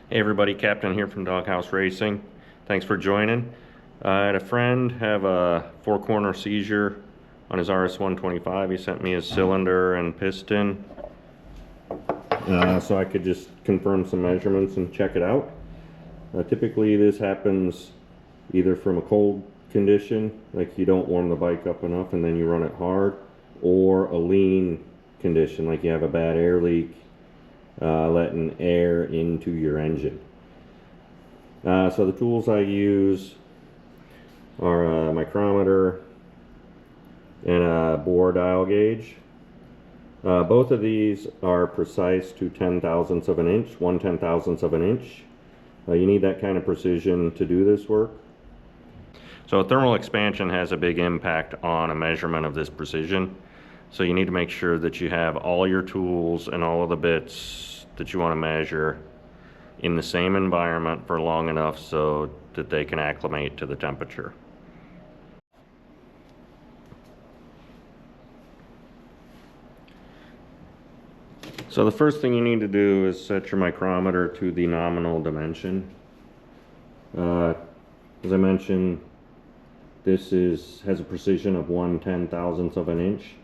Hey everybody, Captain here from Doghouse Racing. Thanks for joining. I had a friend have a four-corner seizure on his RS125. He sent me his cylinder and piston so I could just confirm some measurements and check it out. Typically this happens either from a cold condition, like you don't warm the bike up enough and then you run it hard, or a lean condition, like you have a bad air leak, letting air into your engine. So the tools I use are a micrometer and a bore dial gauge. Both of these are precise to 10,000ths of an inch, 1/10,000th of an inch. You need that kind of precision to do this work. So thermal expansion has a big impact on a measurement of this precision. So you need to make sure that you have all your tools and all of the bits that you want to measure in the same environment for long enough so that they can acclimate to the temperature. So the first thing you need to do is set your micrometer to the nominal dimension. As I mentioned, this has a precision of 1/10,000th of an inch,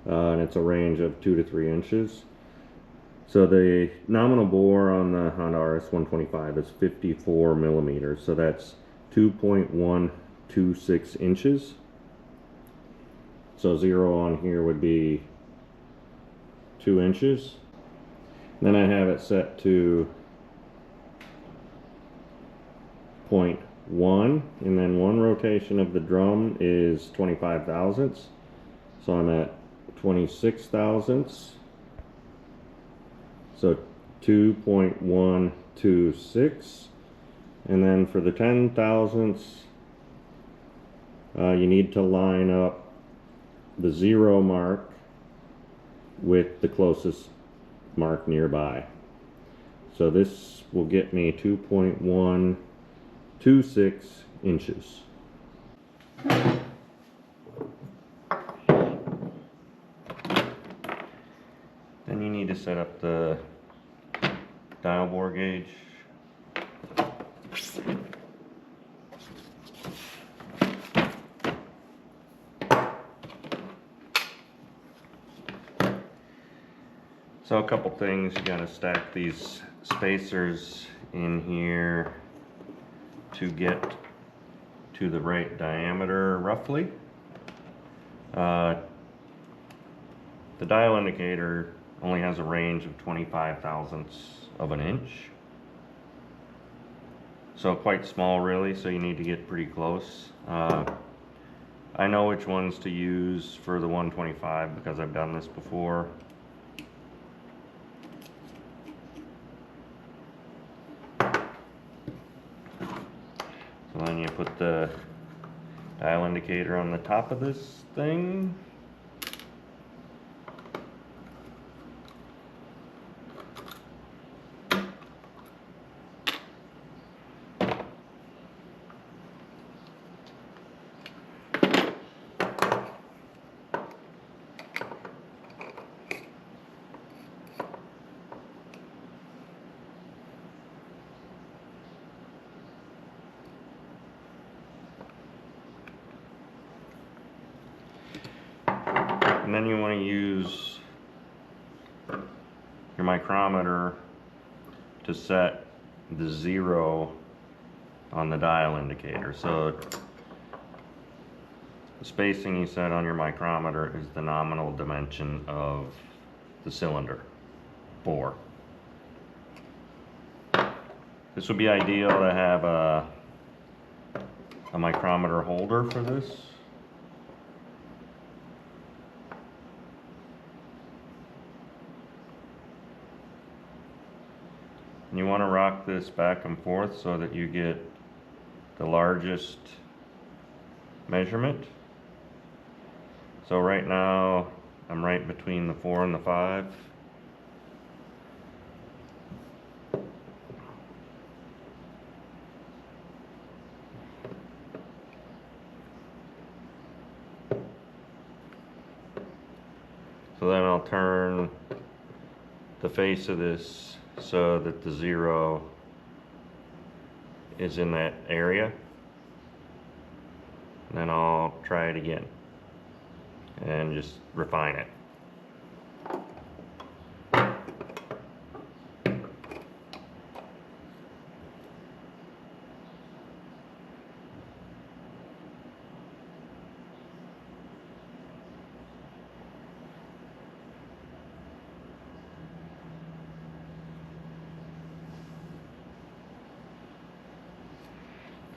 and it's a range of 2 to 3 inches. So the nominal bore on the Honda RS125 is 54 millimeters, so that's 2.126 inches. So 0 on here would be 2 inches. Then I have it set to 0.1, and then one rotation of the drum is 25 thousandths. So I'm at 26 thousandths. So 2.126. And then for the 10 thousandths, you need to line up the 0 mark with the closest mark nearby. So this will get me 2.126 inches. Then you need to set up the dial bore gauge. So a couple things, you gotta stack these spacers in here to get to the right diameter roughly. The dial indicator only has a range of 25 thousandths of an inch. So quite small really, so you need to get pretty close. I know which ones to use for the 125 because I've done this before. So then you put the dial indicator on the top of this thing. And then you want to use your micrometer to set the 0 on the dial indicator. So the spacing you set on your micrometer is the nominal dimension of the cylinder bore. This would be ideal to have a micrometer holder for this. And you want to rock this back and forth so that you get the largest measurement. So right now I'm right between the 4 and the 5. So then I'll turn the face of this so that the 0 is in that area. And then I'll try it again and just refine it.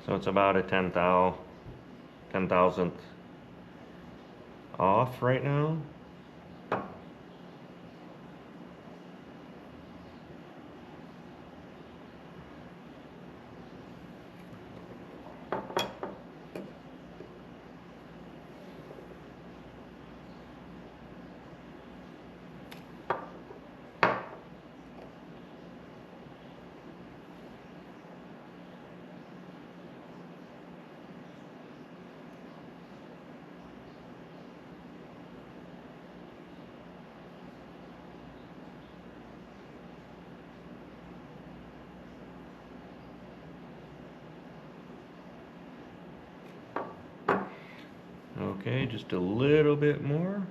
So it's about a 10,000th off right now. Okay, just a little bit more.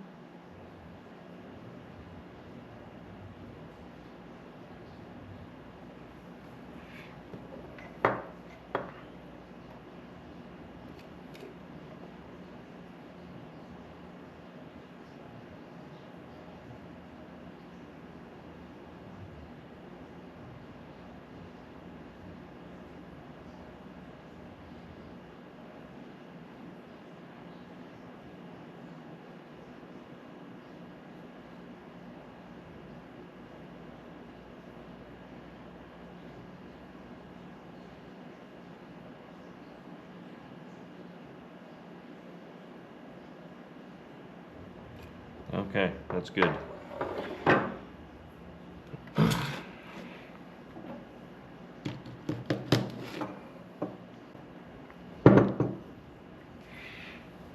Okay, that's good.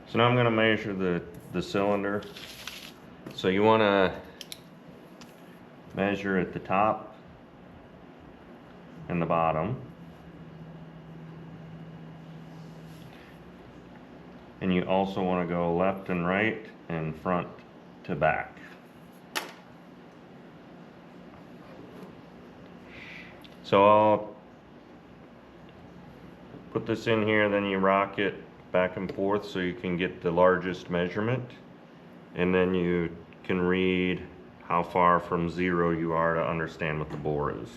So now I'm going to measure the cylinder. So you want to measure at the top and the bottom. And you also want to go left and right and front to back. So I'll put this in here, then you rock it back and forth so you can get the largest measurement, and then you can read how far from zero you are to understand what the bore is.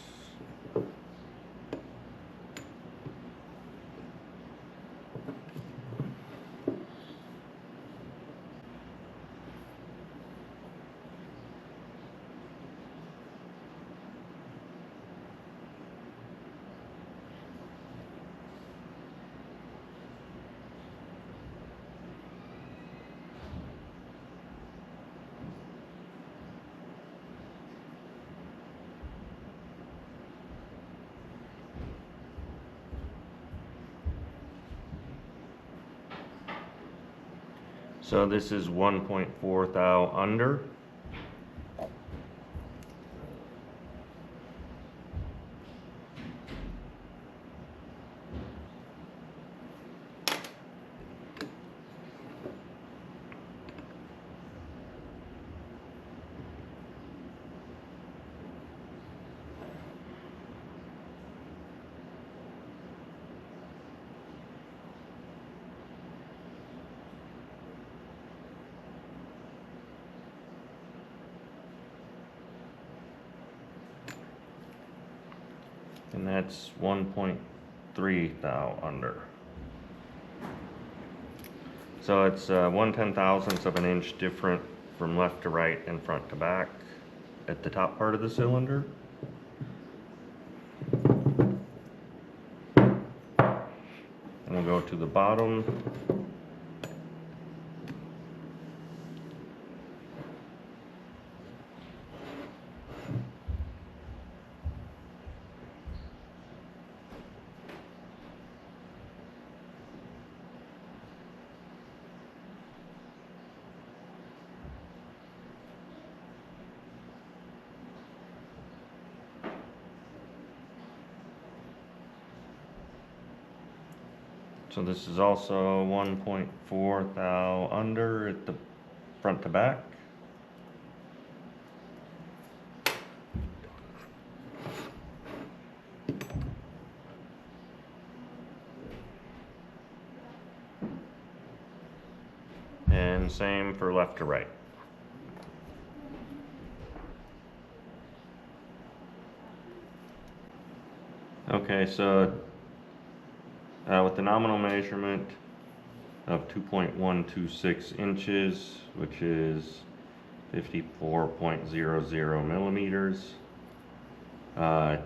So this is 1.4 thou under. And that's 1.3 thou under. So it's 1/10,000th of an inch different from left to right and front to back at the top part of the cylinder. And we'll go to the bottom. So this is also 1.4 thou under at the front to back. And same for left to right. Okay, so with the nominal measurement of 2.126 inches, which is 54.00 millimeters, then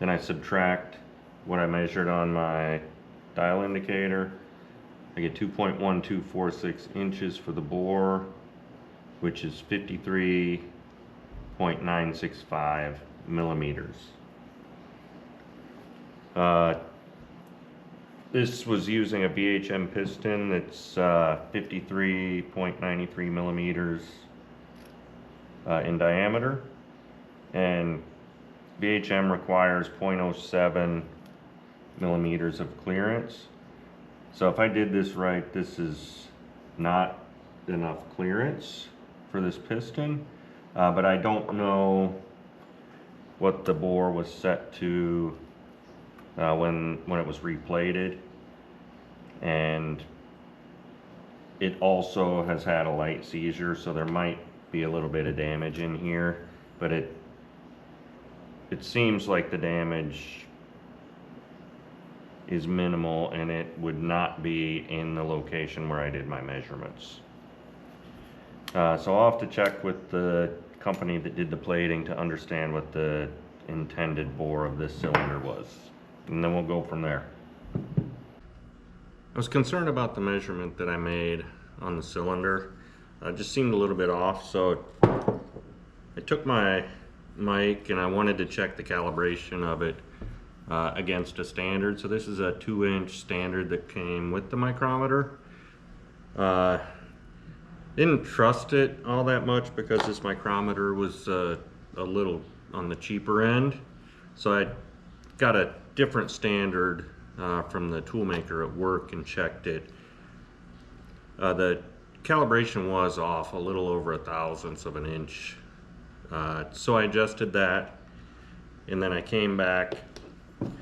I subtract what I measured on my dial indicator. I get 2.1246 inches for the bore, which is 53.965 millimeters. This was using a BHM piston that's 53.93 millimeters in diameter, and BHM requires 0.07 millimeters of clearance. So if I did this right, this is not enough clearance for this piston, but I don't know what the bore was set to when it was replated, and it also has had a light seizure, so there might be a little bit of damage in here, but it seems like the damage is minimal and it would not be in the location where I did my measurements. So I'll have to check with the company that did the plating to understand what the intended bore of this cylinder was, and then we'll go from there. I was concerned about the measurement that I made on the cylinder. It just seemed a little bit off, so I took my mic and I wanted to check the calibration of it against a standard. So this is a 2-inch standard that came with the micrometer. Didn't trust it all that much because this micrometer was a little on the cheaper end. So I got a different standard from the toolmaker at work and checked it. The calibration was off a little over a thousandth of an inch. So I adjusted that, and then I came back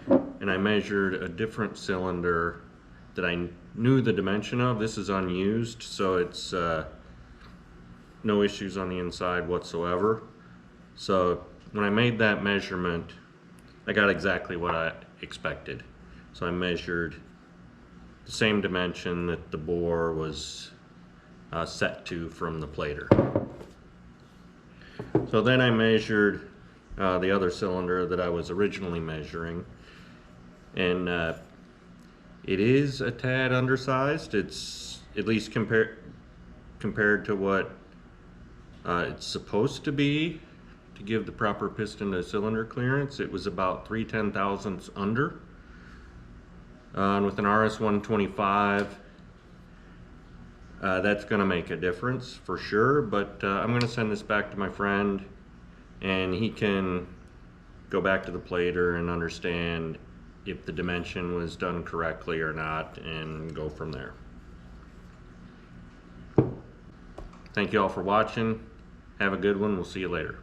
and I measured a different cylinder that I knew the dimension of. This is unused, so it's no issues on the inside whatsoever. So when I made that measurement, I got exactly what I expected. So I measured the same dimension that the bore was set to from the plater. So then I measured the other cylinder that I was originally measuring, and it is a tad undersized. It's at least compared to what it's supposed to be to give the proper piston to cylinder clearance. It was about 3/10,000ths under. And with an RS125, that's going to make a difference for sure, but I'm going to send this back to my friend and he can go back to the plater and understand if the dimension was done correctly or not and go from there. Thank you all for watching. Have a good one. We'll see you later.